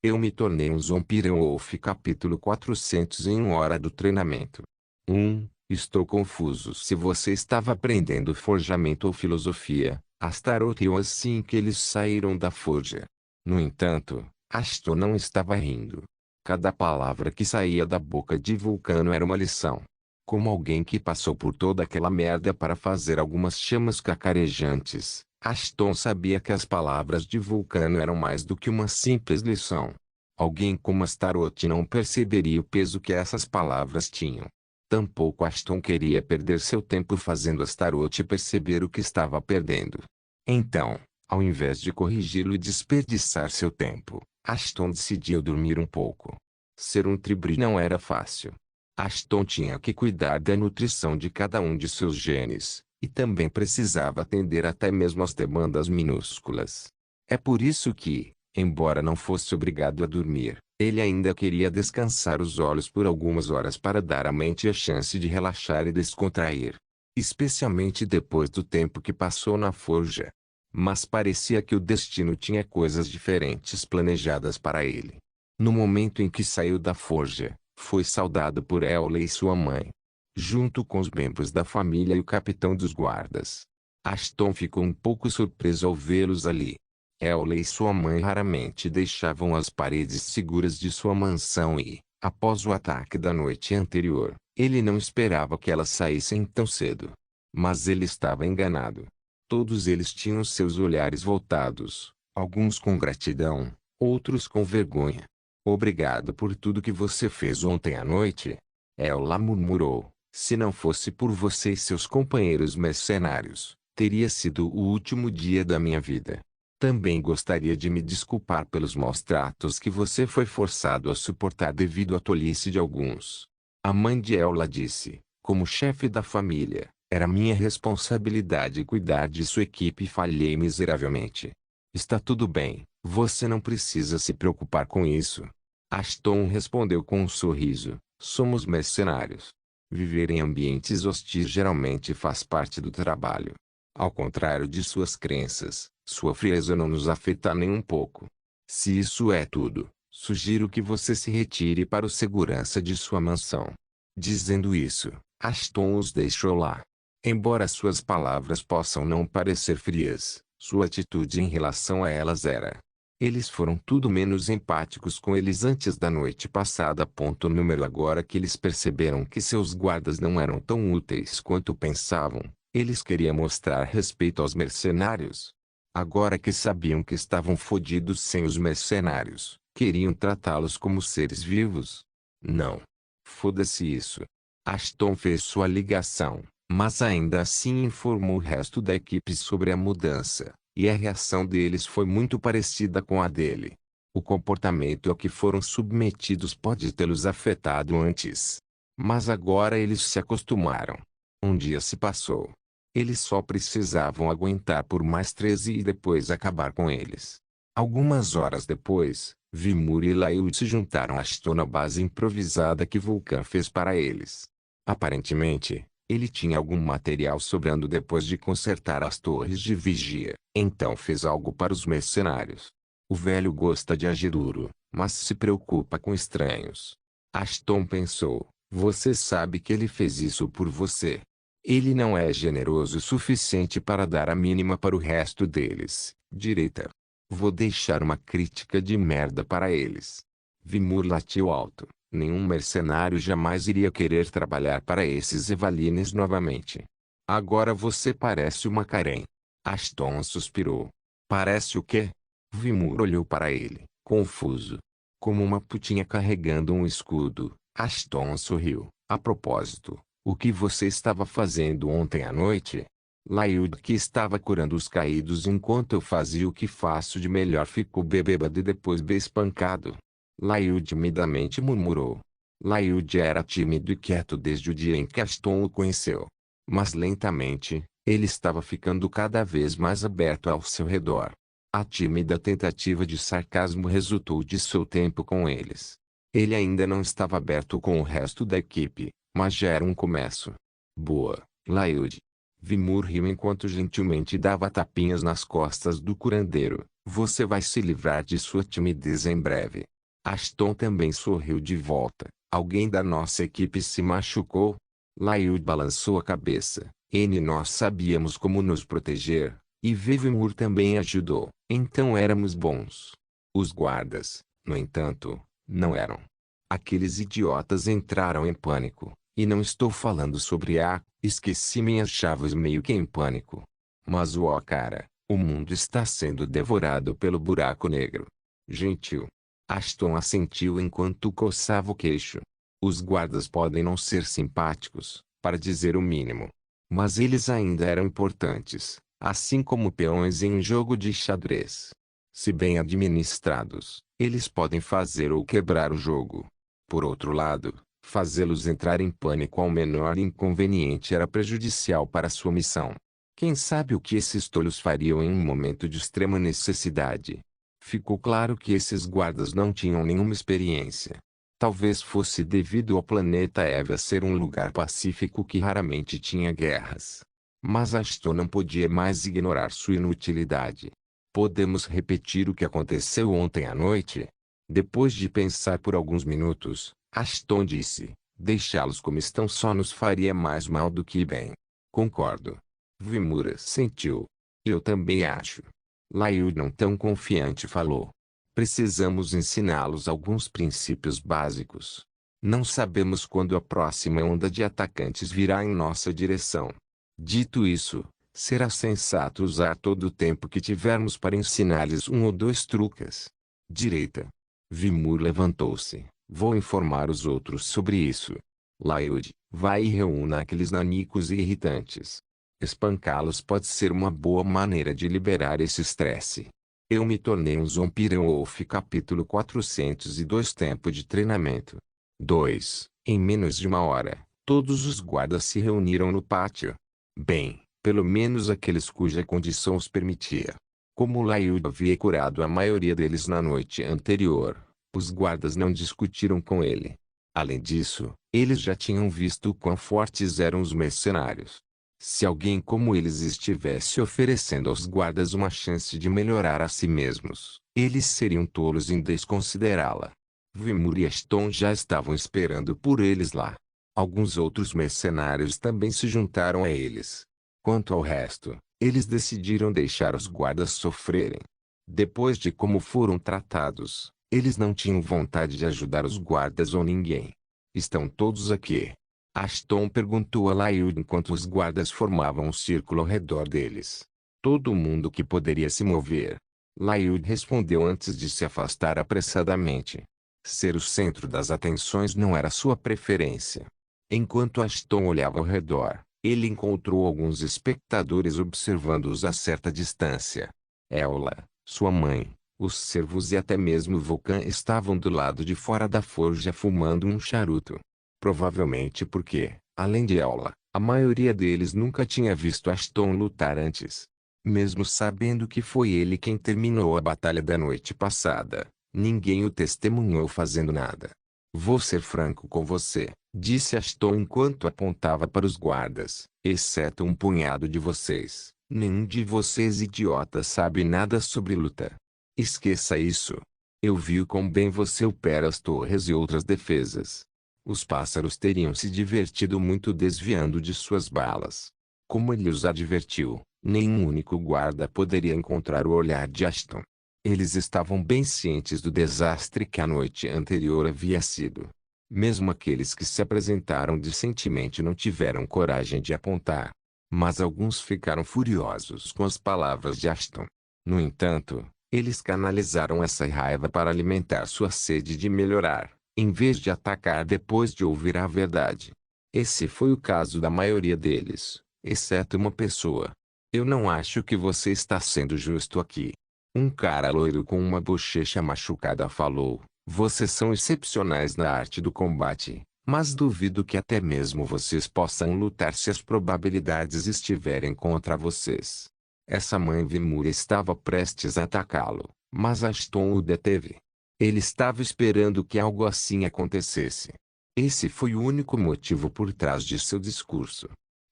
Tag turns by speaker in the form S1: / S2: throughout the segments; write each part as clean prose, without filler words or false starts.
S1: Eu me tornei um Zombie Wolf capítulo 401 hora do treinamento. Estou confuso se você estava aprendendo forjamento ou filosofia, Astaroth ou assim que eles saíram da forja. No entanto, Aston não estava rindo. Cada palavra que saía da boca de Vulcano era uma lição. Como alguém que passou por toda aquela merda para fazer algumas chamas cacarejantes, Aston sabia que as palavras de Vulcano eram mais do que uma simples lição. Alguém como Astaroth não perceberia o peso que essas palavras tinham. Tampouco Aston queria perder seu tempo fazendo Astaroth perceber o que estava perdendo. Então, ao invés de corrigi-lo e desperdiçar seu tempo, Aston decidiu dormir um pouco. Ser um Tribri não era fácil. Aston tinha que cuidar da nutrição de cada um de seus genes, e também precisava atender até mesmo às demandas minúsculas. É por isso que, embora não fosse obrigado a dormir, ele ainda queria descansar os olhos por algumas horas para dar à mente a chance de relaxar e descontrair. Especialmente depois do tempo que passou na forja. Mas parecia que o destino tinha coisas diferentes planejadas para ele. No momento em que saiu da forja, foi saudado por Ella e sua mãe, junto com os membros da família e o capitão dos guardas. Aston ficou um pouco surpreso ao vê-los ali. Ella e sua mãe raramente deixavam as paredes seguras de sua mansão e, após o ataque da noite anterior, ele não esperava que elas saíssem tão cedo. Mas ele estava enganado. Todos eles tinham seus olhares voltados, alguns com gratidão, outros com vergonha. Obrigado por tudo que você fez ontem à noite. Ela murmurou. Se não fosse por você e seus companheiros mercenários, teria sido o último dia da minha vida. Também gostaria de me desculpar pelos maus tratos que você foi forçado a suportar devido à tolice de alguns. A mãe de Ella disse, como chefe da família, era minha responsabilidade cuidar de sua equipe e falhei miseravelmente. Está tudo bem, você não precisa se preocupar com isso. Aston respondeu com um sorriso, somos mercenários. Viver em ambientes hostis geralmente faz parte do trabalho. Ao contrário de suas crenças, sua frieza não nos afeta nem um pouco. Se isso é tudo, sugiro que você se retire para o segurança de sua mansão. Dizendo isso, Aston os deixou lá. Embora suas palavras possam não parecer frias, sua atitude em relação a elas era. Eles foram tudo menos empáticos com eles antes da noite passada. Agora que eles perceberam que seus guardas não eram tão úteis quanto pensavam, eles queriam mostrar respeito aos mercenários. Agora que sabiam que estavam fodidos sem os mercenários, queriam tratá-los como seres vivos. Não. Foda-se isso. Aston fez sua ligação, mas ainda assim informou o resto da equipe sobre a mudança, e a reação deles foi muito parecida com a dele. O comportamento a que foram submetidos pode tê-los afetado antes. Mas agora eles se acostumaram. Um dia se passou. Eles só precisavam aguentar por mais 13 e depois acabar com eles. Algumas horas depois, Vimur e Laíud se juntaram a Aston na base improvisada que Vulcan fez para eles. Aparentemente, ele tinha algum material sobrando depois de consertar as torres de vigia, então fez algo para os mercenários. O velho gosta de agir duro, mas se preocupa com estranhos. Aston pensou, você sabe que ele fez isso por você. Ele não é generoso o suficiente para dar a mínima para o resto deles, direita. Vou deixar uma crítica de merda para eles. Vimur latiu alto. Nenhum mercenário jamais iria querer trabalhar para esses Evalines novamente. Agora você parece uma Karen. Aston suspirou. Parece o quê? Vimur olhou para ele, confuso. Como uma putinha carregando um escudo, Aston sorriu. A propósito, o que você estava fazendo ontem à noite? Laíud, que estava curando os caídos enquanto eu fazia o que faço de melhor, ficou bêbado e depois espancado. Laíud timidamente murmurou. Laíud era tímido e quieto desde o dia em que Aston o conheceu. Mas lentamente, ele estava ficando cada vez mais aberto ao seu redor. A tímida tentativa de sarcasmo resultou de seu tempo com eles. Ele ainda não estava aberto com o resto da equipe, mas já era um começo. Boa, Laíud. Vimur riu enquanto gentilmente dava tapinhas nas costas do curandeiro. Você vai se livrar de sua timidez em breve. Ashton também sorriu de volta. Alguém da nossa equipe se machucou? Layud balançou a cabeça. Nós sabíamos como nos proteger, e Vivimur também ajudou. Então éramos bons. Os guardas, no entanto, não eram. Aqueles idiotas entraram em pânico. E não estou falando sobre esqueci minhas chaves meio que em pânico. Mas cara, o mundo está sendo devorado pelo buraco negro. Gentil. Ashton assentiu enquanto coçava o queixo. Os guardas podem não ser simpáticos, para dizer o mínimo. Mas eles ainda eram importantes, assim como peões em um jogo de xadrez. Se bem administrados, eles podem fazer ou quebrar o jogo. Por outro lado, fazê-los entrar em pânico ao menor inconveniente era prejudicial para sua missão. Quem sabe o que esses tolos fariam em um momento de extrema necessidade? Ficou claro que esses guardas não tinham nenhuma experiência. Talvez fosse devido ao planeta Eva ser um lugar pacífico que raramente tinha guerras. Mas Ashton não podia mais ignorar sua inutilidade. Podemos repetir o que aconteceu ontem à noite? Depois de pensar por alguns minutos, Ashton disse, deixá-los como estão só nos faria mais mal do que bem. Concordo. Vimura sentiu. Eu também acho. Layud não tão confiante falou. Precisamos ensiná-los alguns princípios básicos. Não sabemos quando a próxima onda de atacantes virá em nossa direção. Dito isso, será sensato usar todo o tempo que tivermos para ensinar-lhes um ou dois truques. Direita. Vimur levantou-se. Vou informar os outros sobre isso. Layud, vai e reúna aqueles nanicos irritantes. Espancá-los pode ser uma boa maneira de liberar esse estresse. Eu me tornei um Zombie Wolf capítulo 402 Tempo de treinamento. 2. Em menos de uma hora, todos os guardas se reuniram no pátio. Bem, pelo menos aqueles cuja condição os permitia. Como Layud havia curado a maioria deles na noite anterior, os guardas não discutiram com ele. Além disso, eles já tinham visto quão fortes eram os mercenários. Se alguém como eles estivesse oferecendo aos guardas uma chance de melhorar a si mesmos, eles seriam tolos em desconsiderá-la. Vimur e Ashton já estavam esperando por eles lá. Alguns outros mercenários também se juntaram a eles. Quanto ao resto, eles decidiram deixar os guardas sofrerem. Depois de como foram tratados, eles não tinham vontade de ajudar os guardas ou ninguém. Estão todos aqui? Ashton perguntou a Layud enquanto os guardas formavam um círculo ao redor deles. Todo mundo que poderia se mover. Layud respondeu antes de se afastar apressadamente. Ser o centro das atenções não era sua preferência. Enquanto Ashton olhava ao redor, ele encontrou alguns espectadores observando-os a certa distância. Eola, sua mãe, os servos e até mesmo Vulcan estavam do lado de fora da forja fumando um charuto. Provavelmente porque, além de Eola, a maioria deles nunca tinha visto Ashton lutar antes. Mesmo sabendo que foi ele quem terminou a batalha da noite passada, ninguém o testemunhou fazendo nada. Vou ser franco com você, disse Ashton enquanto apontava para os guardas, exceto um punhado de vocês. Nenhum de vocês idiotas sabe nada sobre luta. Esqueça isso. Eu vi o quão bem você opera as torres e outras defesas. Os pássaros teriam se divertido muito desviando de suas balas. Como ele os advertiu, nenhum único guarda poderia encontrar o olhar de Ashton. Eles estavam bem cientes do desastre que a noite anterior havia sido. Mesmo aqueles que se apresentaram decentemente não tiveram coragem de apontar. Mas alguns ficaram furiosos com as palavras de Ashton. No entanto, eles canalizaram essa raiva para alimentar sua sede de melhorar, em vez de atacar depois de ouvir a verdade. Esse foi o caso da maioria deles, exceto uma pessoa. Eu não acho que você está sendo justo aqui. Um cara loiro com uma bochecha machucada falou, vocês são excepcionais na arte do combate, mas duvido que até mesmo vocês possam lutar se as probabilidades estiverem contra vocês. Essa mãe Vimura estava prestes a atacá-lo, mas Ashton o deteve. Ele estava esperando que algo assim acontecesse. Esse foi o único motivo por trás de seu discurso.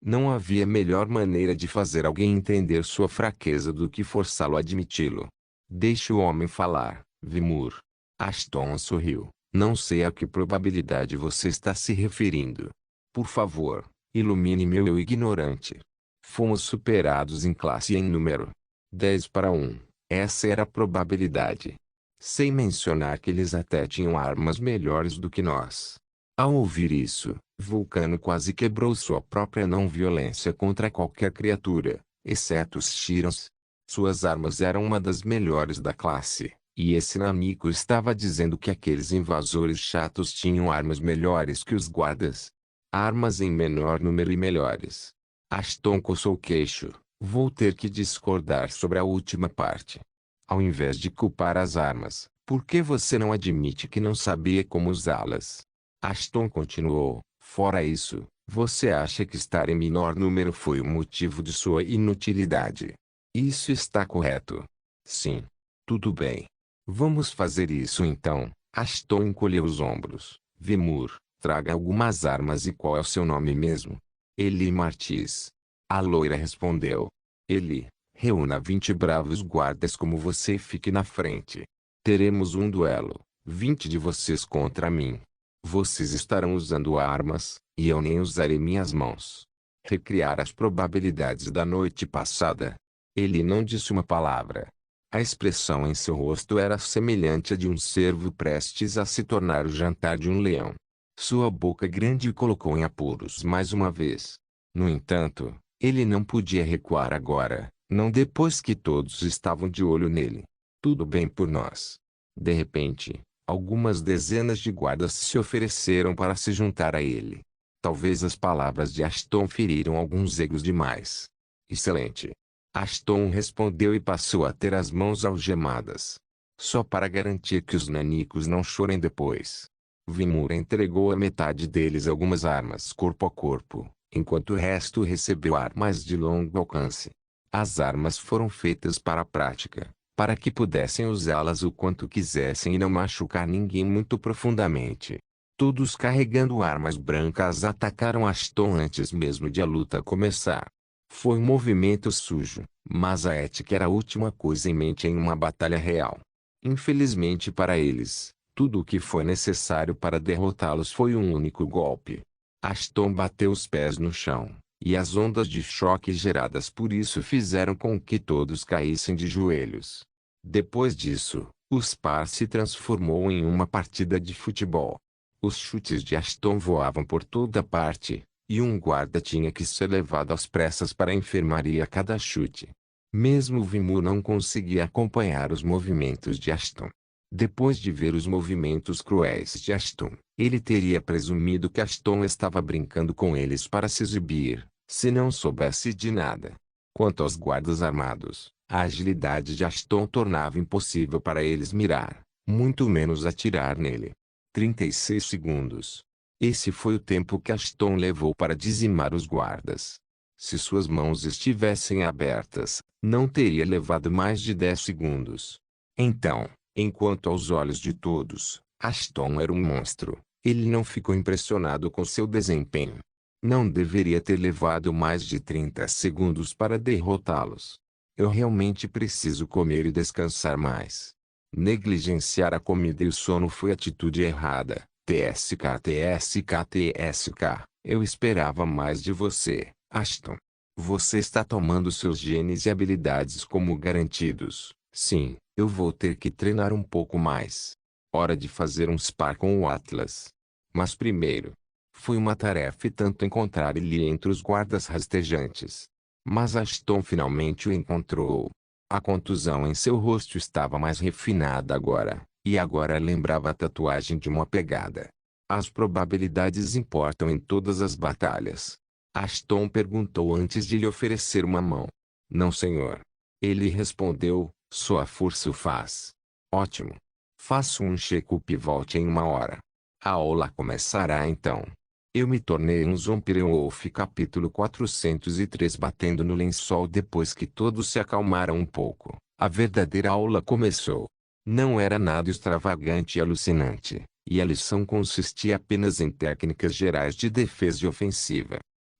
S1: Não havia melhor maneira de fazer alguém entender sua fraqueza do que forçá-lo a admiti-lo. Deixe o homem falar, Vimur. Ashton sorriu. Não sei a que probabilidade você está se referindo. Por favor, ilumine-me, eu ignorante. Fomos superados em classe e em número. 10 para 1. Essa era a probabilidade. Sem mencionar que eles até tinham armas melhores do que nós. Ao ouvir isso, Vulcano quase quebrou sua própria não-violência contra qualquer criatura, exceto os Shirons. Suas armas eram uma das melhores da classe, e esse nanico estava dizendo que aqueles invasores chatos tinham armas melhores que os guardas. Armas em menor número e melhores. Ashton coçou o queixo. Vou ter que discordar sobre a última parte. Ao invés de culpar as armas, por que você não admite que não sabia como usá-las? Ashton continuou. Fora isso, você acha que estar em menor número foi o motivo de sua inutilidade? Isso está correto. Sim. Tudo bem. Vamos fazer isso então. Ashton encolheu os ombros. Vimur, traga algumas armas e qual é o seu nome mesmo? Eli Martis. A loira respondeu. Eli, reúna 20 bravos guardas como você e fique na frente. Teremos um duelo, 20 de vocês contra mim. Vocês estarão usando armas, e eu nem usarei minhas mãos. Recriar as probabilidades da noite passada. Ele não disse uma palavra. A expressão em seu rosto era semelhante à de um cervo prestes a se tornar o jantar de um leão. Sua boca grande o colocou em apuros mais uma vez. No entanto, ele não podia recuar agora, não depois que todos estavam de olho nele. Tudo bem por nós. De repente, algumas dezenas de guardas se ofereceram para se juntar a ele. Talvez as palavras de Ashton feriram alguns egos demais. Excelente. Ashton respondeu e passou a ter as mãos algemadas. Só para garantir que os nanicos não chorem depois. Vimur entregou a metade deles algumas armas corpo a corpo, enquanto o resto recebeu armas de longo alcance. As armas foram feitas para a prática, para que pudessem usá-las o quanto quisessem e não machucar ninguém muito profundamente. Todos carregando armas brancas atacaram Ashton antes mesmo de a luta começar. Foi um movimento sujo, mas a ética era a última coisa em mente em uma batalha real. Infelizmente para eles, tudo o que foi necessário para derrotá-los foi um único golpe. Ashton bateu os pés no chão, e as ondas de choque geradas por isso fizeram com que todos caíssem de joelhos. Depois disso, o spar se transformou em uma partida de futebol. Os chutes de Ashton voavam por toda parte, e um guarda tinha que ser levado às pressas para a enfermaria a cada chute. Mesmo Vimur não conseguia acompanhar os movimentos de Ashton. Depois de ver os movimentos cruéis de Ashton, ele teria presumido que Ashton estava brincando com eles para se exibir, se não soubesse de nada. Quanto aos guardas armados, a agilidade de Ashton tornava impossível para eles mirar, muito menos atirar nele. 36 segundos. Esse foi o tempo que Ashton levou para dizimar os guardas. Se suas mãos estivessem abertas, não teria levado mais de 10 segundos. Então, enquanto aos olhos de todos, Ashton era um monstro, ele não ficou impressionado com seu desempenho. Não deveria ter levado mais de 30 segundos para derrotá-los. Eu realmente preciso comer e descansar mais. Negligenciar a comida e o sono foi atitude errada. TSK, TSK, TSK. Eu esperava mais de você, Ashton. Você está tomando seus genes e habilidades como garantidos. Sim, eu vou ter que treinar um pouco mais. Hora de fazer um spar com o Atlas. Mas primeiro, foi uma tarefa e tanto encontrar ele entre os guardas rastejantes. Mas Ashton finalmente o encontrou. A contusão em seu rosto estava mais refinada agora, e agora lembrava a tatuagem de uma pegada. As probabilidades importam em todas as batalhas. Ashton perguntou antes de lhe oferecer uma mão. Não, senhor. Ele respondeu, sua força o faz. Ótimo. Faço um check-up e volte em uma hora. A aula começará então. Eu me tornei um Zombie-Wolf capítulo 403 batendo no lençol depois que todos se acalmaram um pouco. A verdadeira aula começou. Não era nada extravagante e alucinante, e a lição consistia apenas em técnicas gerais de defesa e ofensiva.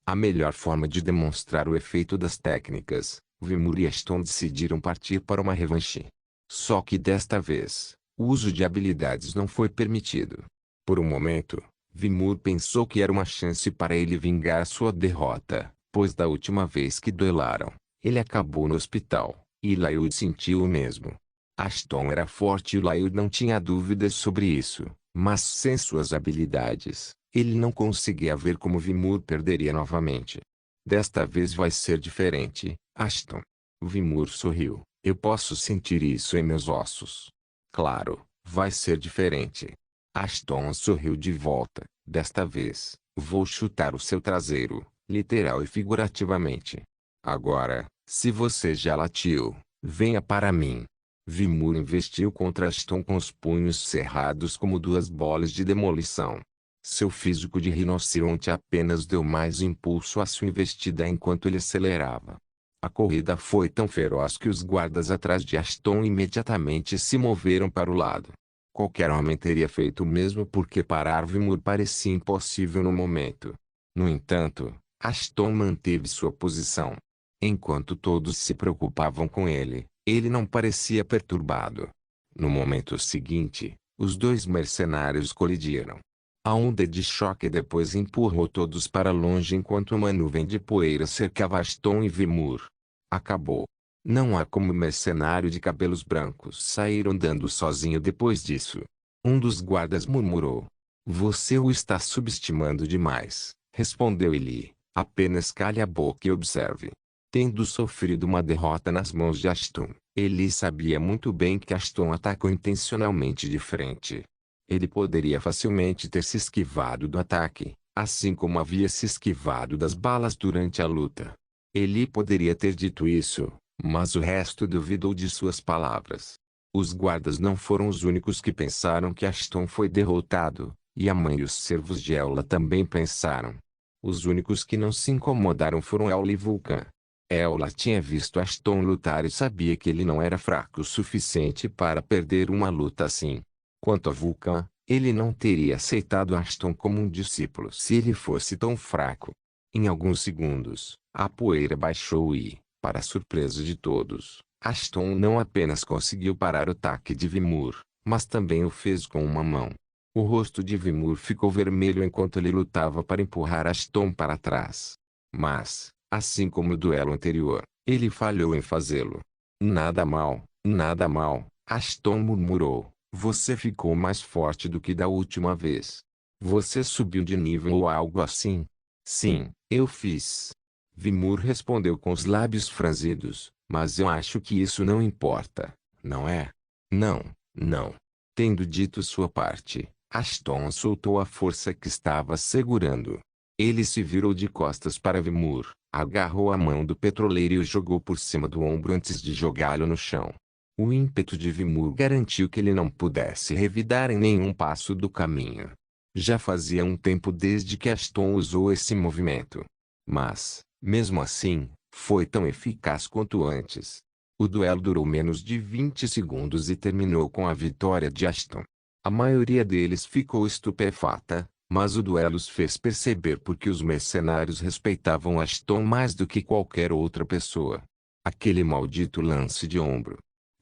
S1: A melhor forma de demonstrar o efeito das técnicas, Vimur e Ashton decidiram partir para uma revanche. Só que desta vez, o uso de habilidades não foi permitido. Por um momento, Vimur pensou que era uma chance para ele vingar sua derrota, pois da última vez que duelaram, ele acabou no hospital, e Lyud sentiu o mesmo. Ashton era forte e Lyud não tinha dúvidas sobre isso, mas sem suas habilidades, ele não conseguia ver como Vimur perderia novamente. Desta vez vai ser diferente, Ashton. Vimur sorriu. Eu posso sentir isso em meus ossos. Claro, vai ser diferente. Ashton sorriu de volta. Desta vez, vou chutar o seu traseiro, literal e figurativamente. Agora, se você já latiu, venha para mim. Vimur investiu contra Ashton com os punhos cerrados como duas bolas de demolição. Seu físico de rinoceronte apenas deu mais impulso à sua investida enquanto ele acelerava. A corrida foi tão feroz que os guardas atrás de Ashton imediatamente se moveram para o lado. Qualquer homem teria feito o mesmo porque parar Vimur parecia impossível no momento. No entanto, Ashton manteve sua posição. Enquanto todos se preocupavam com ele, ele não parecia perturbado. No momento seguinte, os dois mercenários colidiram. A onda de choque depois empurrou todos para longe enquanto uma nuvem de poeira cercava Ashton e Vimur. Acabou. Não há como o mercenário de cabelos brancos sair andando sozinho depois disso. Um dos guardas murmurou. Você o está subestimando demais, respondeu Eli. Apenas cale a boca e observe. Tendo sofrido uma derrota nas mãos de Ashton, Eli sabia muito bem que Ashton atacou intencionalmente de frente. Ele poderia facilmente ter se esquivado do ataque, assim como havia se esquivado das balas durante a luta. Eli poderia ter dito isso, mas o resto duvidou de suas palavras. Os guardas não foram os únicos que pensaram que Ashton foi derrotado, e a mãe e os servos de Eula também pensaram. Os únicos que não se incomodaram foram Eula e Vulcan. Eula tinha visto Ashton lutar e sabia que ele não era fraco o suficiente para perder uma luta assim. Quanto a Vulcan, ele não teria aceitado Ashton como um discípulo se ele fosse tão fraco. Em alguns segundos, a poeira baixou e, para a surpresa de todos, Ashton não apenas conseguiu parar o ataque de Vimur, mas também o fez com uma mão. O rosto de Vimur ficou vermelho enquanto ele lutava para empurrar Ashton para trás. Mas, assim como o duelo anterior, ele falhou em fazê-lo. Nada mal, Ashton murmurou. Você ficou mais forte do que da última vez. Você subiu de nível ou algo assim? Sim, eu fiz. Vimur respondeu com os lábios franzidos, mas eu acho que isso não importa, não é? Não, não. Tendo dito sua parte, Ashton soltou a força que estava segurando. Ele se virou de costas para Vimur, agarrou a mão do petroleiro e o jogou por cima do ombro antes de jogá-lo no chão. O ímpeto de Vimur garantiu que ele não pudesse revidar em nenhum passo do caminho. Já fazia um tempo desde que Ashton usou esse movimento. Mas, mesmo assim, foi tão eficaz quanto antes. O duelo durou menos de 20 segundos e terminou com a vitória de Ashton. A maioria deles ficou estupefata, mas o duelo os fez perceber porque os mercenários respeitavam Ashton mais do que qualquer outra pessoa. Aquele maldito lance de ombro.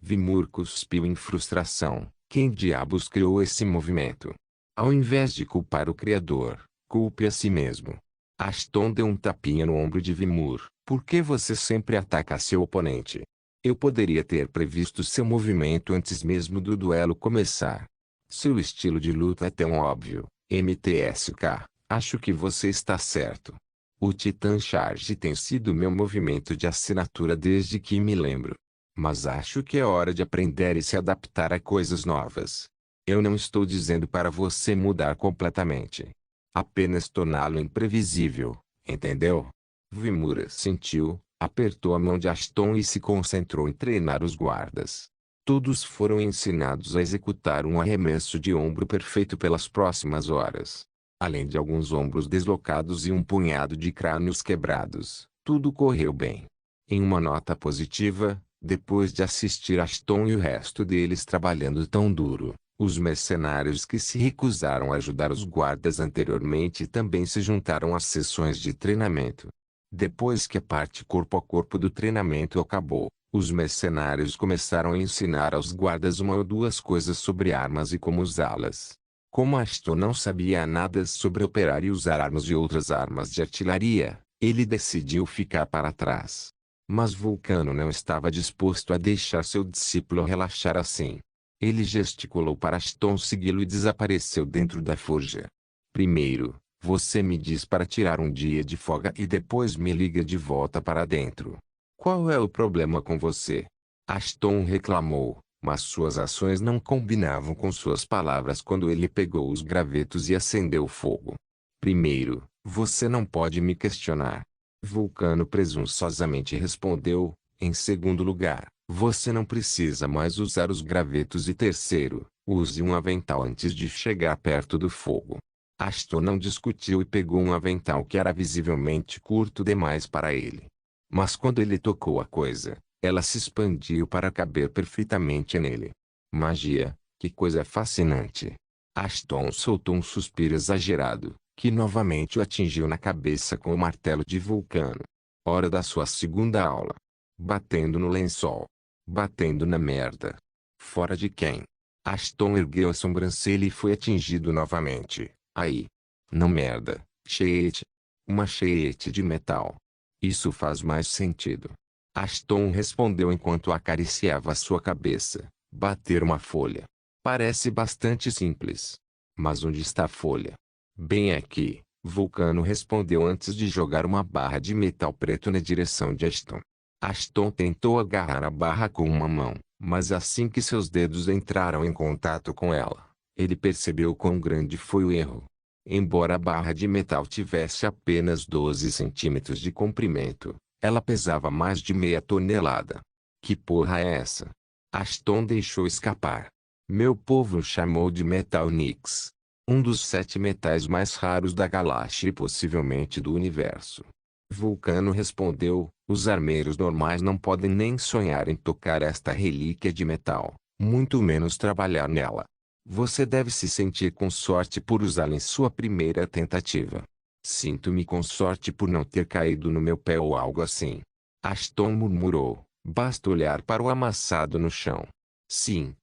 S1: Vimur cuspiu em frustração. Quem diabos criou esse movimento? Ao invés de culpar o Criador, culpe a si mesmo. Ashton deu um tapinha no ombro de Vimur. Por que você sempre ataca seu oponente? Eu poderia ter previsto seu movimento antes mesmo do duelo começar. Seu estilo de luta é tão óbvio, MTSK. Acho que você está certo. O Titan Charge tem sido meu movimento de assinatura desde que me lembro. Mas acho que é hora de aprender e se adaptar a coisas novas. Eu não estou dizendo para você mudar completamente. Apenas torná-lo imprevisível, entendeu? Vimura sentiu, apertou a mão de Ashton e se concentrou em treinar os guardas. Todos foram ensinados a executar um arremesso de ombro perfeito pelas próximas horas. Além de alguns ombros deslocados e um punhado de crânios quebrados, tudo correu bem. Em uma nota positiva, depois de assistir Ashton e o resto deles trabalhando tão duro, Os mercenários que se recusaram a ajudar os guardas anteriormente também se juntaram às sessões de treinamento. Depois que a parte corpo a corpo do treinamento acabou, os mercenários começaram a ensinar aos guardas uma ou duas coisas sobre armas e como usá-las. Como Ashton não sabia nada sobre operar e usar armas e outras armas de artilharia, ele decidiu ficar para trás. Mas Vulcano não estava disposto a deixar seu discípulo relaxar assim. Ele gesticulou para Ashton segui-lo e desapareceu dentro da forja. Primeiro, você me diz para tirar um dia de folga e depois me liga de volta para dentro. Qual é o problema com você? Ashton reclamou, mas suas ações não combinavam com suas palavras quando ele pegou os gravetos e acendeu o fogo. Primeiro, você não pode me questionar. Vulcano presunçosamente respondeu. Em segundo lugar, você não precisa mais usar os gravetos. E terceiro, use um avental antes de chegar perto do fogo. Ashton não discutiu e pegou um avental que era visivelmente curto demais para ele. Mas quando ele tocou a coisa, ela se expandiu para caber perfeitamente nele. Magia, que coisa fascinante! Ashton soltou um suspiro exagerado, que novamente o atingiu na cabeça com o martelo de Vulcano. Hora da sua segunda aula. Batendo no lençol. Batendo na merda. Fora de quem? Ashton ergueu a sobrancelha e foi atingido novamente. Aí. Não merda. Cheiete. Uma cheiete de metal. Isso faz mais sentido. Ashton respondeu enquanto acariciava sua cabeça. Bater uma folha. Parece bastante simples. Mas onde está a folha? Bem aqui, Vulcano respondeu antes de jogar uma barra de metal preto na direção de Ashton. Ashton tentou agarrar a barra com uma mão, mas assim que seus dedos entraram em contato com ela, ele percebeu quão grande foi o erro. Embora a barra de metal tivesse apenas 12 centímetros de comprimento, ela pesava mais de meia tonelada. Que porra é essa? Ashton deixou escapar. Meu povo chamou de Metal Nix. Um dos 7 metais mais raros da galáxia e possivelmente do universo. Vulcano respondeu, os armeiros normais não podem nem sonhar em tocar esta relíquia de metal, muito menos trabalhar nela. Você deve se sentir com sorte por usá-la em sua primeira tentativa. Sinto-me com sorte por não ter caído no meu pé ou algo assim. Ashton murmurou, basta olhar para o amassado no chão. Sim,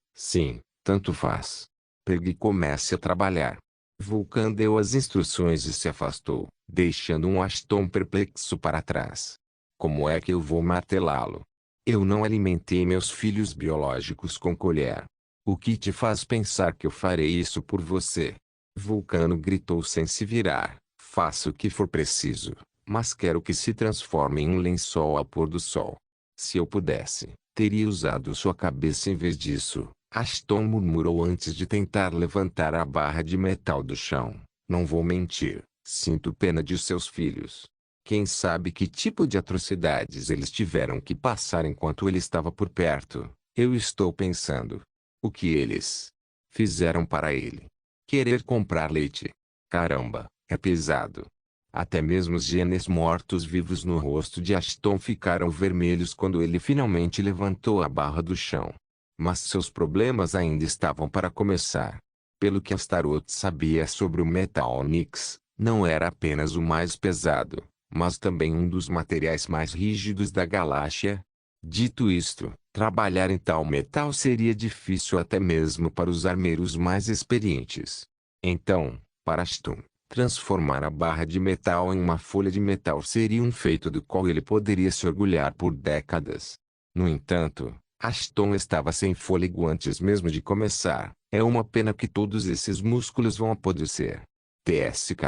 S1: tanto faz. Pegue e comece a trabalhar. Vulcan deu as instruções e se afastou, deixando um Ashton perplexo para trás. Como é que eu vou martelá-lo? Eu não alimentei meus filhos biológicos com colher. O que te faz pensar que eu farei isso por você? Vulcano gritou sem se virar. Faça o que for preciso, mas quero que se transforme em um lençol ao pôr do sol. Se eu pudesse, teria usado sua cabeça em vez disso. Ashton murmurou antes de tentar levantar a barra de metal do chão. Não vou mentir, sinto pena de seus filhos. Quem sabe que tipo de atrocidades eles tiveram que passar enquanto ele estava por perto. Eu estou pensando. O que eles fizeram para ele? Querer comprar leite. Caramba, é pesado. Até mesmo os genes mortos-vivos no rosto de Ashton ficaram vermelhos quando ele finalmente levantou a barra do chão. Mas seus problemas ainda estavam para começar. Pelo que Astaroth sabia sobre o Metal Nix, não era apenas o mais pesado, mas também um dos materiais mais rígidos da galáxia. Dito isto, trabalhar em tal metal seria difícil até mesmo para os armeiros mais experientes. Então, para Ashton, transformar a barra de metal em uma folha de metal seria um feito do qual ele poderia se orgulhar por décadas. No entanto, Ashton estava sem fôlego antes mesmo de começar. É uma pena que todos esses músculos vão apodrecer. TSK.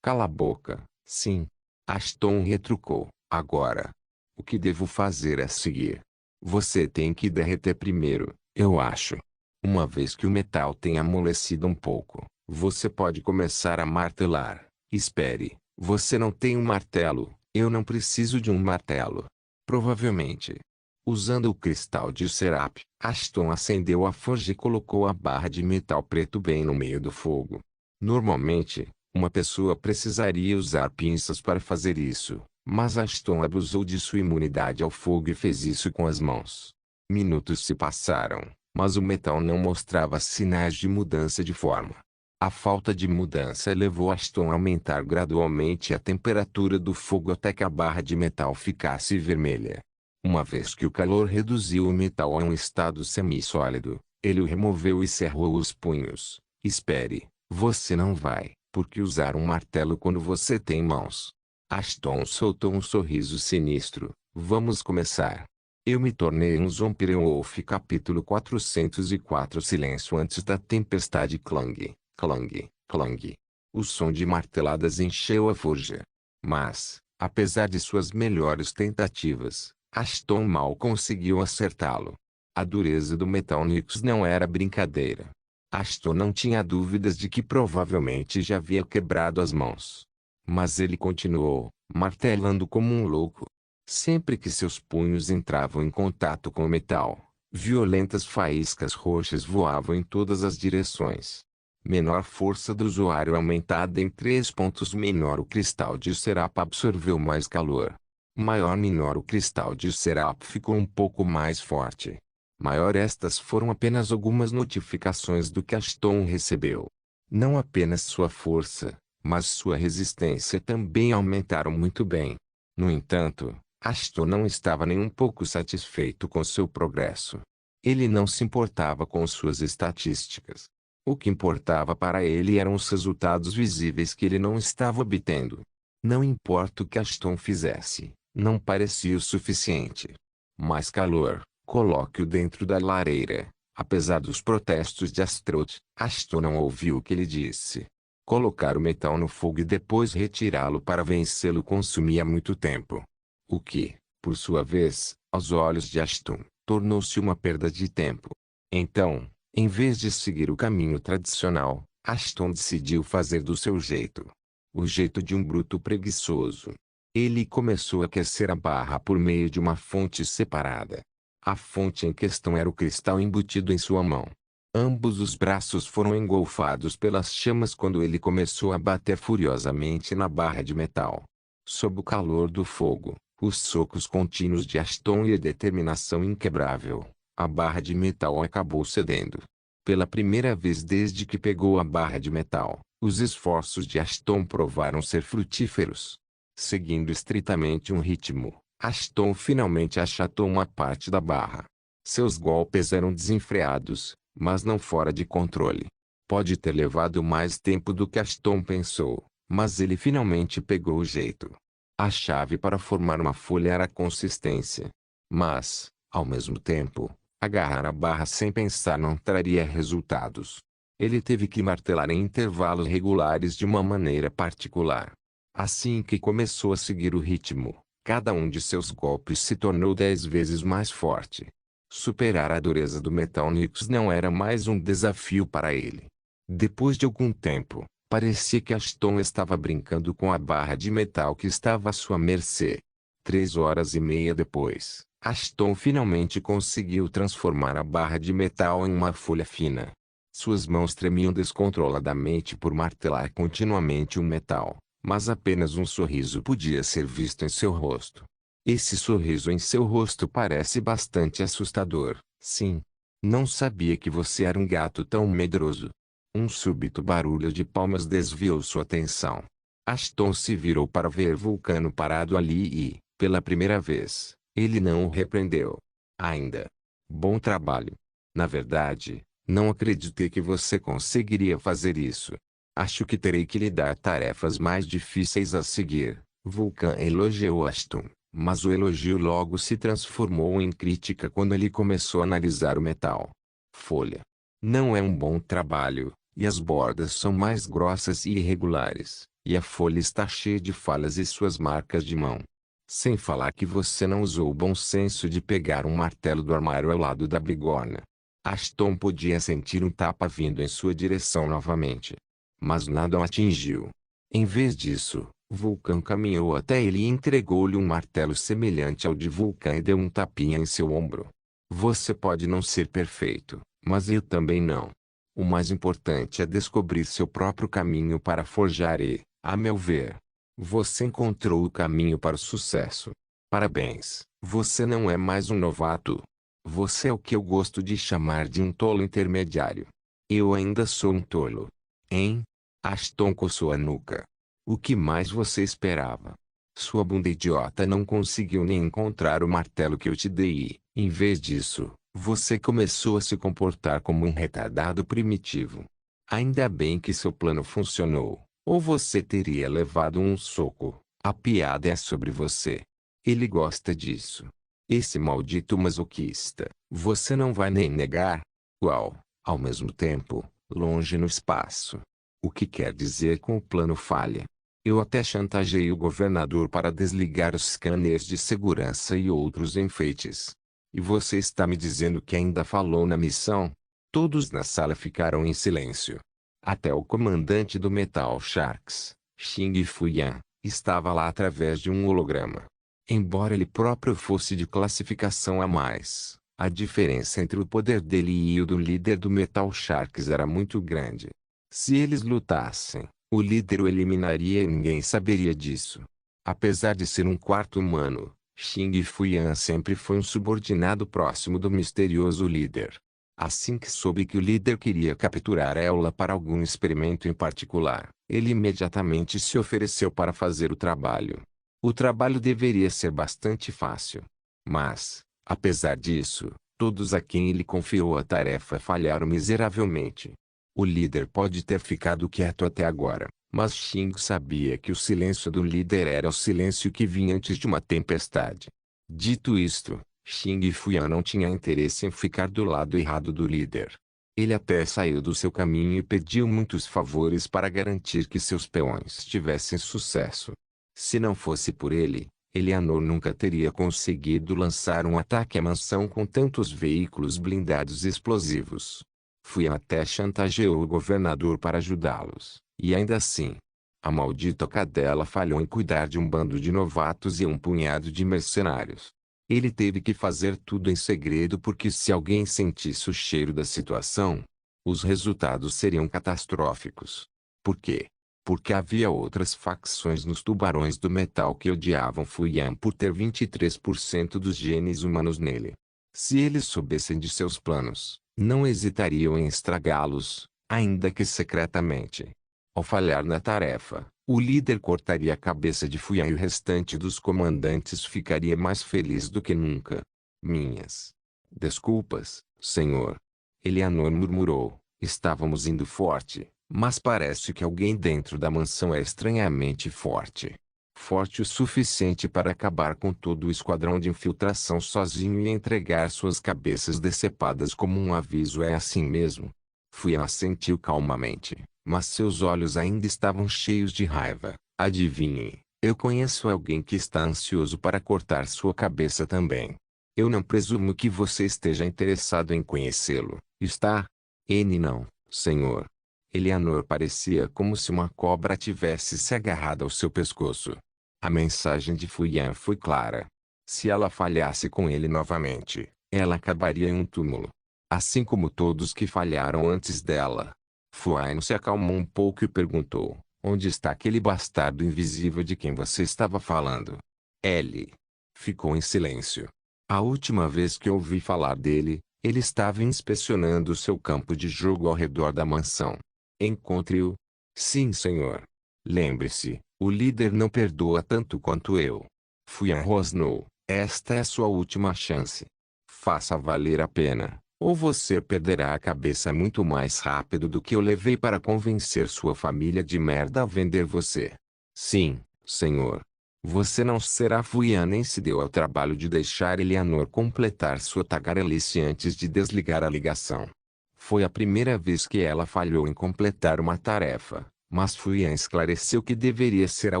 S1: Cala a boca. Sim. Ashton retrucou. Agora. O que devo fazer é seguir. Você tem que derreter primeiro, eu acho. Uma vez que o metal tenha amolecido um pouco, você pode começar a martelar. Espere, você não tem um martelo. Eu não preciso de um martelo. Provavelmente. Usando o cristal de Serap, Ashton acendeu a forja e colocou a barra de metal preto bem no meio do fogo. Normalmente, uma pessoa precisaria usar pinças para fazer isso, mas Ashton abusou de sua imunidade ao fogo e fez isso com as mãos. Minutos se passaram, Mas o metal não mostrava sinais de mudança de forma. A falta de mudança levou Ashton a aumentar gradualmente a temperatura do fogo até que a barra de metal ficasse vermelha. Uma vez que o calor reduziu o metal a um estado semissólido, ele o removeu e cerrou os punhos. Espere, você não vai, porque usar um martelo quando você tem mãos. Ashton soltou um sorriso sinistro. Vamos começar. Eu me tornei um Zombie-Wolf capítulo 404 Silêncio antes da tempestade clang. Clang, clang. O som de marteladas encheu a forja. Mas, apesar de suas melhores tentativas, Ashton mal conseguiu acertá-lo. A dureza do metal Nyx não era brincadeira. Ashton não tinha dúvidas de que provavelmente já havia quebrado as mãos. Mas ele continuou, martelando como um louco. Sempre que seus punhos entravam em contato com o metal, violentas faíscas roxas voavam em todas as direções. Menor força do usuário aumentada em 3 pontos. Menor o cristal de Serap absorveu mais calor. Menor o cristal de Serap ficou um pouco mais forte. Maior. Estas foram apenas algumas notificações do que Ashton recebeu. Não apenas sua força, mas sua resistência também aumentaram muito bem. No entanto, Ashton não estava nem um pouco satisfeito com seu progresso. Ele não se importava com suas estatísticas. O que importava para ele eram os resultados visíveis que ele não estava obtendo. Não importa o que Ashton fizesse, não parecia o suficiente. Mais calor, coloque-o dentro da lareira. Apesar dos protestos de Astaroth, Ashton não ouviu o que ele disse. Colocar o metal no fogo e depois retirá-lo para vencê-lo consumia muito tempo. O que, por sua vez, aos olhos de Ashton, tornou-se uma perda de tempo. Então, em vez de seguir o caminho tradicional, Ashton decidiu fazer do seu jeito. O jeito de um bruto preguiçoso. Ele começou a aquecer a barra por meio de uma fonte separada. A fonte em questão era o cristal embutido em sua mão. Ambos os braços foram engolfados pelas chamas quando ele começou a bater furiosamente na barra de metal. Sob o calor do fogo, os socos contínuos de Ashton e a determinação inquebrável, a barra de metal acabou cedendo. Pela primeira vez desde que pegou a barra de metal, os esforços de Ashton provaram ser frutíferos. Seguindo estritamente um ritmo, Ashton finalmente achatou uma parte da barra. Seus golpes eram desenfreados, mas não fora de controle. Pode ter levado mais tempo do que Ashton pensou, mas ele finalmente pegou o jeito. A chave para formar uma folha era a consistência. Mas, ao mesmo tempo, agarrar a barra sem pensar não traria resultados. Ele teve que martelar em intervalos regulares de uma maneira particular. Assim que começou a seguir o ritmo, cada um de seus golpes se tornou 10 vezes mais forte. Superar a dureza do metal Nyx não era mais um desafio para ele. Depois de algum tempo, parecia que Ashton estava brincando com a barra de metal que estava à sua mercê. 3 horas e meia depois, Ashton finalmente conseguiu transformar a barra de metal em uma folha fina. Suas mãos tremiam descontroladamente por martelar continuamente o metal, mas apenas um sorriso podia ser visto em seu rosto. Esse sorriso em seu rosto parece bastante assustador, sim. Não sabia que você era um gato tão medroso. Um súbito barulho de palmas desviou sua atenção. Ashton se virou para ver Vulcano parado ali e, pela primeira vez, ele não o repreendeu. Ainda. Bom trabalho. Na verdade, não acreditei que você conseguiria fazer isso. Acho que terei que lhe dar tarefas mais difíceis a seguir. Vulcan elogiou Ashton. Mas o elogio logo se transformou em crítica quando ele começou a analisar o metal. Folha. Não é um bom trabalho, e as bordas são mais grossas e irregulares, e a folha está cheia de falhas e suas marcas de mão. Sem falar que você não usou o bom senso de pegar um martelo do armário ao lado da bigorna. Ashton podia sentir um tapa vindo em sua direção novamente. Mas nada o atingiu. Em vez disso, Vulcan caminhou até ele e entregou-lhe um martelo semelhante ao de Vulcan e deu um tapinha em seu ombro. Você pode não ser perfeito, mas eu também não. O mais importante é descobrir seu próprio caminho para forjar e, a meu ver, você encontrou o caminho para o sucesso. Parabéns, você não é mais um novato. Você é o que eu gosto de chamar de um tolo intermediário. Eu ainda sou um tolo. Hein? Ashton coçou a nuca. O que mais você esperava? Sua bunda idiota não conseguiu nem encontrar o martelo que eu te dei e, em vez disso, você começou a se comportar como um retardado primitivo. Ainda bem que seu plano funcionou, ou você teria levado um soco. A piada é sobre você. Ele gosta disso. Esse maldito masoquista, você não vai nem negar? Uau, ao mesmo tempo, longe no espaço. O que quer dizer com o plano falha? Eu até chantageei o governador para desligar os scanners de segurança e outros enfeites. E você está me dizendo que ainda falou na missão? Todos na sala ficaram em silêncio. Até o comandante do Metal Sharks, Xing Fuyan, estava lá através de um holograma. Embora ele próprio fosse de classificação a mais, a diferença entre o poder dele e o do líder do Metal Sharks era muito grande. Se eles lutassem, o líder o eliminaria e ninguém saberia disso. Apesar de ser um quarto humano, Xing Fuyan sempre foi um subordinado próximo do misterioso líder. Assim que soube que o líder queria capturar Eula para algum experimento em particular, ele imediatamente se ofereceu para fazer o trabalho. O trabalho deveria ser bastante fácil. Mas, apesar disso, todos a quem ele confiou a tarefa falharam miseravelmente. O líder pode ter ficado quieto até agora, mas Xing sabia que o silêncio do líder era o silêncio que vinha antes de uma tempestade. Dito isto, Xing Fuyan não tinha interesse em ficar do lado errado do líder. Ele até saiu do seu caminho e pediu muitos favores para garantir que seus peões tivessem sucesso. Se não fosse por ele, Eleanor nunca teria conseguido lançar um ataque à mansão com tantos veículos blindados explosivos. Fuyan até chantageou o governador para ajudá-los, e ainda assim, a maldita cadela falhou em cuidar de um bando de novatos e um punhado de mercenários. Ele teve que fazer tudo em segredo porque se alguém sentisse o cheiro da situação, os resultados seriam catastróficos. Por quê? Porque havia outras facções nos tubarões do metal que odiavam Fuyan por ter 23% dos genes humanos nele. Se eles soubessem de seus planos, não hesitariam em estragá-los, ainda que secretamente. Ao falhar na tarefa, o líder cortaria a cabeça de Fuyan e o restante dos comandantes ficaria mais feliz do que nunca. Minhas desculpas, senhor. Eleanor murmurou. Estávamos indo forte, mas parece que alguém dentro da mansão é estranhamente forte. Forte o suficiente para acabar com todo o esquadrão de infiltração sozinho e entregar suas cabeças decepadas como um aviso. É assim mesmo? Fuyan assentiu calmamente, mas seus olhos ainda estavam cheios de raiva. Adivinhem, eu conheço alguém que está ansioso para cortar sua cabeça também. Eu não presumo que você esteja interessado em conhecê-lo, está? Não, senhor. Eleanor parecia como se uma cobra tivesse se agarrado ao seu pescoço. A mensagem de Fuyan foi clara. Se ela falhasse com ele novamente, ela acabaria em um túmulo. Assim como todos que falharam antes dela. Fuyan se acalmou um pouco e perguntou, onde está aquele bastardo invisível de quem você estava falando? Ele ficou em silêncio. A última vez que ouvi falar dele, ele estava inspecionando seu campo de jogo ao redor da mansão. Encontre-o? Sim, senhor. Lembre-se, o líder não perdoa tanto quanto eu. Fuyan rosnou. Esta é sua última chance. Faça valer a pena, ou você perderá a cabeça muito mais rápido do que eu levei para convencer sua família de merda a vender você. Sim, senhor. Você não será Fuyan nem se deu ao trabalho de deixar Eleanor completar sua tagarelice antes de desligar a ligação. Foi a primeira vez que ela falhou em completar uma tarefa, mas Fuyan esclareceu que deveria ser a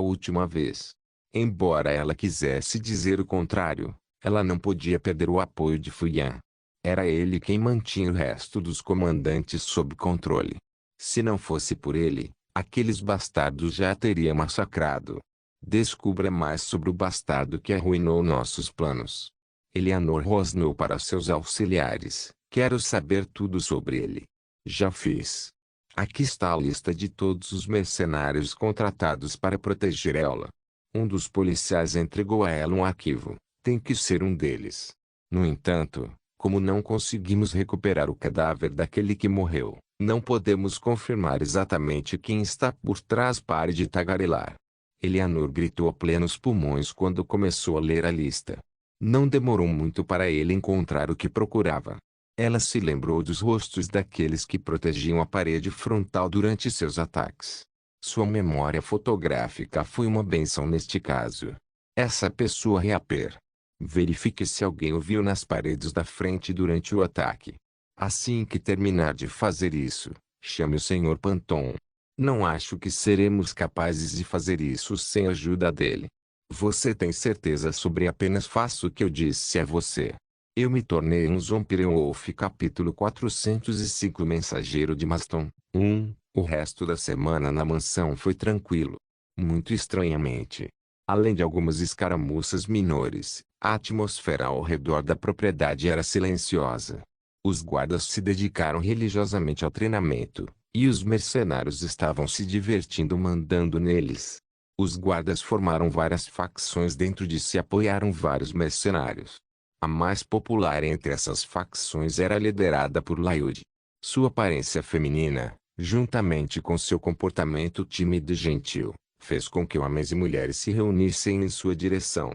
S1: última vez. Embora ela quisesse dizer o contrário, ela não podia perder o apoio de Fuyan. Era ele quem mantinha o resto dos comandantes sob controle. Se não fosse por ele, aqueles bastardos já a teriam massacrado. Descubra mais sobre o bastardo que arruinou nossos planos. Eleanor rosnou para seus auxiliares. Quero saber tudo sobre ele. Já fiz. Aqui está a lista de todos os mercenários contratados para proteger ela. Um dos policiais entregou a ela um arquivo. Tem que ser um deles. No entanto, Como não conseguimos recuperar o cadáver daquele que morreu, não podemos confirmar exatamente quem está por trás. Pare de tagarelar. Eleanor gritou a plenos pulmões quando começou a ler a lista. Não demorou muito para ele encontrar o que procurava. Ela se lembrou dos rostos daqueles que protegiam a parede frontal durante seus ataques. Sua memória fotográfica foi uma bênção neste caso. Essa pessoa reapper. Verifique se alguém o viu nas paredes da frente durante o ataque. Assim que terminar de fazer isso, chame o Sr. Panton. Não acho que seremos capazes de fazer isso sem a ajuda dele. Você tem certeza sobre apenas faça o que eu disse a você. Eu me tornei um Zombie-Wolf. Capítulo 405. Mensageiro de Maston. O resto da semana na mansão foi tranquilo. Muito estranhamente. Além de algumas escaramuças menores, a atmosfera ao redor da propriedade era silenciosa. Os guardas se dedicaram religiosamente ao treinamento, e os mercenários estavam se divertindo mandando neles. Os guardas formaram várias facções dentro de si e apoiaram vários mercenários. A mais popular entre essas facções era liderada por Lyud. Sua aparência feminina, juntamente com seu comportamento tímido e gentil, fez com que homens e mulheres se reunissem em sua direção.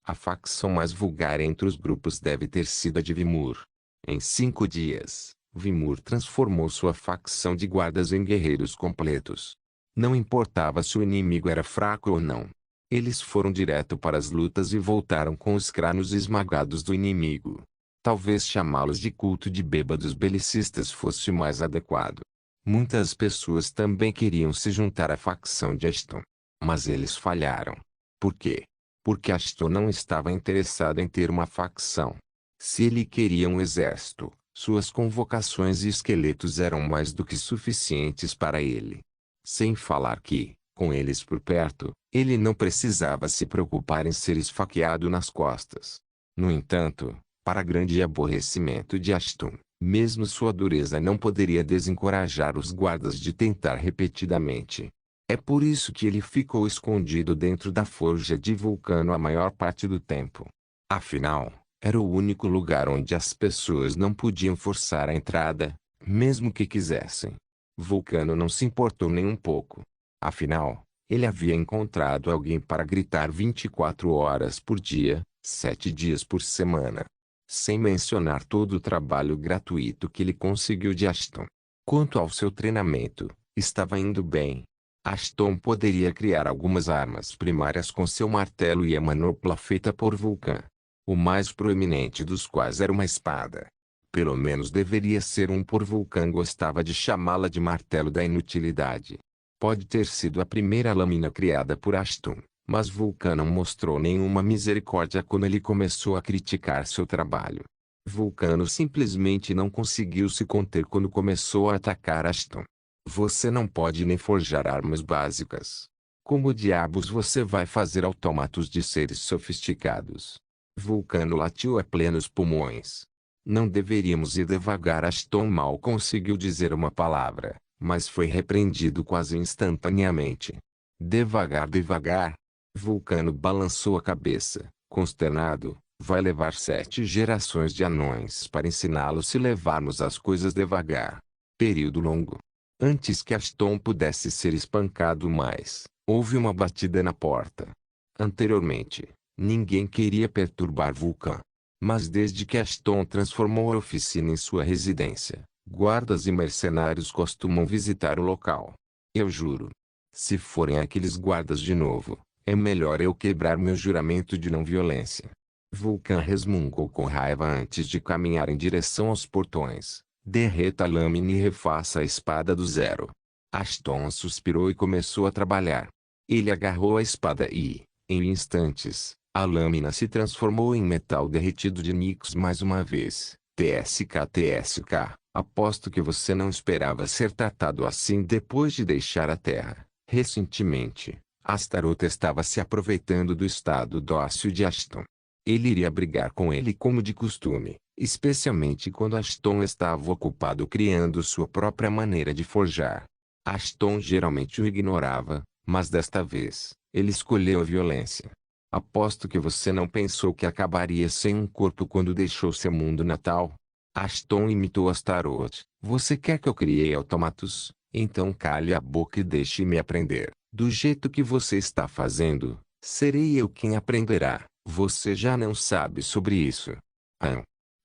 S1: A facção mais vulgar entre os grupos deve ter sido a de Vimur. Em 5 dias, Vimur transformou sua facção de guardas em guerreiros completos. Não importava se o inimigo era fraco ou não. Eles foram direto para as lutas e voltaram com os crânios esmagados do inimigo. Talvez chamá-los de culto de bêbados belicistas fosse mais adequado. Muitas pessoas também queriam se juntar à facção de Ashton. Mas eles falharam. Por quê? Porque Ashton não estava interessado em ter uma facção. Se ele queria um exército, suas convocações e esqueletos eram mais do que suficientes para ele. Sem falar que, com eles por perto, ele não precisava se preocupar em ser esfaqueado nas costas. No entanto, para grande aborrecimento de Ashton, mesmo sua dureza não poderia desencorajar os guardas de tentar repetidamente. É por isso que ele ficou escondido dentro da forja de Vulcano a maior parte do tempo. Afinal, era o único lugar onde as pessoas não podiam forçar a entrada, mesmo que quisessem. Vulcano não se importou nem um pouco. Afinal, ele havia encontrado alguém para gritar 24 horas por dia, 7 dias por semana. Sem mencionar todo o trabalho gratuito que ele conseguiu de Ashton. Quanto ao seu treinamento, estava indo bem. Ashton poderia criar algumas armas primárias com seu martelo e a manopla feita por Vulcan. O mais proeminente dos quais era uma espada. Pelo menos deveria ser um, por Vulcan gostava de chamá-la de martelo da inutilidade. Pode ter sido a primeira lâmina criada por Ashton, mas Vulcan não mostrou nenhuma misericórdia quando ele começou a criticar seu trabalho. Vulcano simplesmente não conseguiu se conter quando começou a atacar Ashton. Você não pode nem forjar armas básicas. Como diabos você vai fazer automatos de seres sofisticados? Vulcano latiu a plenos pulmões. Não deveríamos ir devagar. Ashton mal conseguiu dizer uma palavra, mas foi repreendido quase instantaneamente. Devagar, devagar. Vulcano balançou a cabeça, consternado. Vai levar 7 gerações de anões para ensiná-lo se levarmos as coisas devagar. Período longo. Antes que Ashton pudesse ser espancado mais, houve uma batida na porta. Anteriormente, ninguém queria perturbar Vulcan. Mas desde que Ashton transformou a oficina em sua residência, guardas e mercenários costumam visitar o local. Eu juro. Se forem aqueles guardas de novo, é melhor eu quebrar meu juramento de não violência. Vulcan resmungou com raiva antes de caminhar em direção aos portões. Derreta a lâmina e refaça a espada do zero. Ashton suspirou e começou a trabalhar. Ele agarrou a espada e, em instantes, a lâmina se transformou em metal derretido de Nix mais uma vez. TSK, TSK, aposto que você não esperava ser tratado assim depois de deixar a Terra. Recentemente, Astaroth estava se aproveitando do estado dócil de Ashton. Ele iria brigar com ele como de costume, especialmente quando Ashton estava ocupado criando sua própria maneira de forjar. Ashton geralmente o ignorava, mas desta vez, ele escolheu a violência. Aposto que você não pensou que acabaria sem um corpo quando deixou seu mundo natal. Ashton imitou Astaroth. Você quer que eu crie automatos? Então cale a boca e deixe-me aprender. Do jeito que você está fazendo, serei eu quem aprenderá. Você já não sabe sobre isso.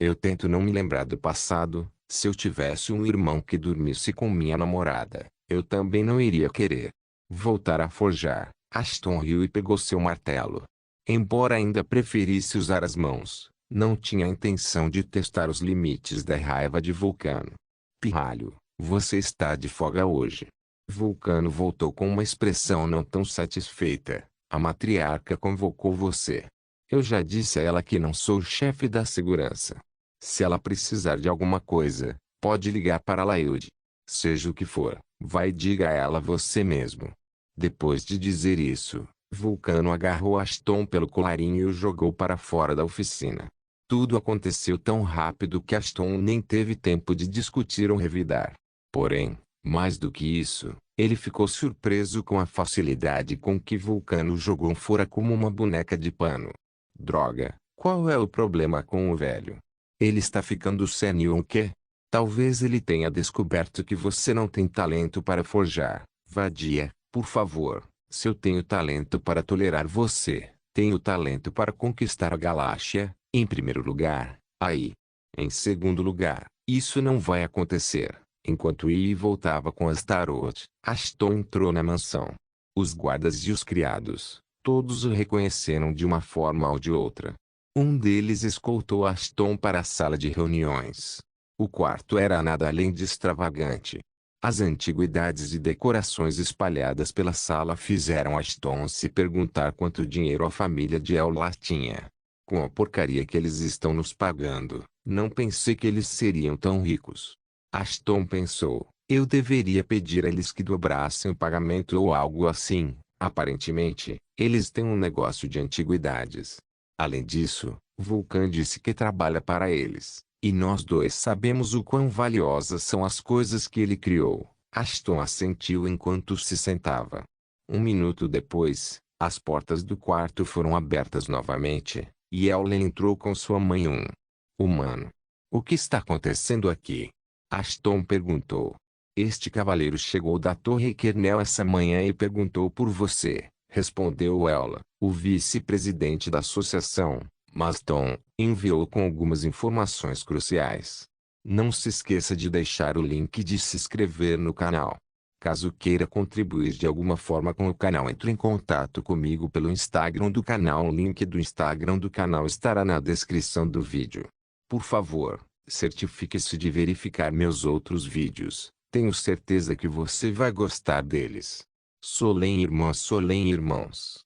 S1: Eu tento não me lembrar do passado. Se eu tivesse um irmão que dormisse com minha namorada, eu também não iria querer voltar a forjar. Ashton riu e pegou seu martelo. Embora ainda preferisse usar as mãos, não tinha a intenção de testar os limites da raiva de Vulcano. Pirralho, você está de folga hoje. Vulcano voltou com uma expressão não tão satisfeita. A matriarca convocou você. Eu já disse a ela que não sou o chefe da segurança. Se ela precisar de alguma coisa, pode ligar para Lailde. Seja o que for, vai e diga a ela você mesmo. Depois de dizer isso, Vulcano agarrou Ashton pelo colarinho e o jogou para fora da oficina. Tudo aconteceu tão rápido que Ashton nem teve tempo de discutir ou revidar. Porém, mais do que isso, ele ficou surpreso com a facilidade com que Vulcano jogou fora como uma boneca de pano. Droga, qual é o problema com o velho? Ele está ficando senil ou quê? Talvez ele tenha descoberto que você não tem talento para forjar. Vadia, por favor, se eu tenho talento para tolerar você, tenho talento para conquistar a galáxia, em primeiro lugar, aí. Em segundo lugar, isso não vai acontecer. Enquanto Yi voltava com Astaroth, Ashton entrou na mansão. Os guardas e os criados, todos o reconheceram de uma forma ou de outra. Um deles escoltou Ashton para a sala de reuniões. O quarto era nada além de extravagante. As antiguidades e decorações espalhadas pela sala fizeram Ashton se perguntar quanto dinheiro a família de Eula tinha. Com a porcaria que eles estão nos pagando, não pensei que eles seriam tão ricos. Ashton pensou, eu deveria pedir a eles que dobrassem o pagamento ou algo assim. Aparentemente, eles têm um negócio de antiguidades. Além disso, Vulcan disse que trabalha para eles, e nós dois sabemos o quão valiosas são as coisas que ele criou. Ashton assentiu enquanto se sentava. Um minuto depois, as portas do quarto foram abertas novamente, e Ellen entrou com sua mãe humano. O que está acontecendo aqui? Ashton perguntou. Este cavaleiro chegou da Torre Kernel essa manhã e perguntou por você, respondeu ela, o vice-presidente da associação, Maston, enviou com algumas informações cruciais. Não se esqueça de deixar o link de se inscrever no canal. Caso queira contribuir de alguma forma com o canal, entre em contato comigo pelo Instagram do canal. O link do Instagram do canal estará na descrição do vídeo. Por favor, certifique-se de verificar meus outros vídeos. Tenho certeza que você vai gostar deles. Solem irmãos.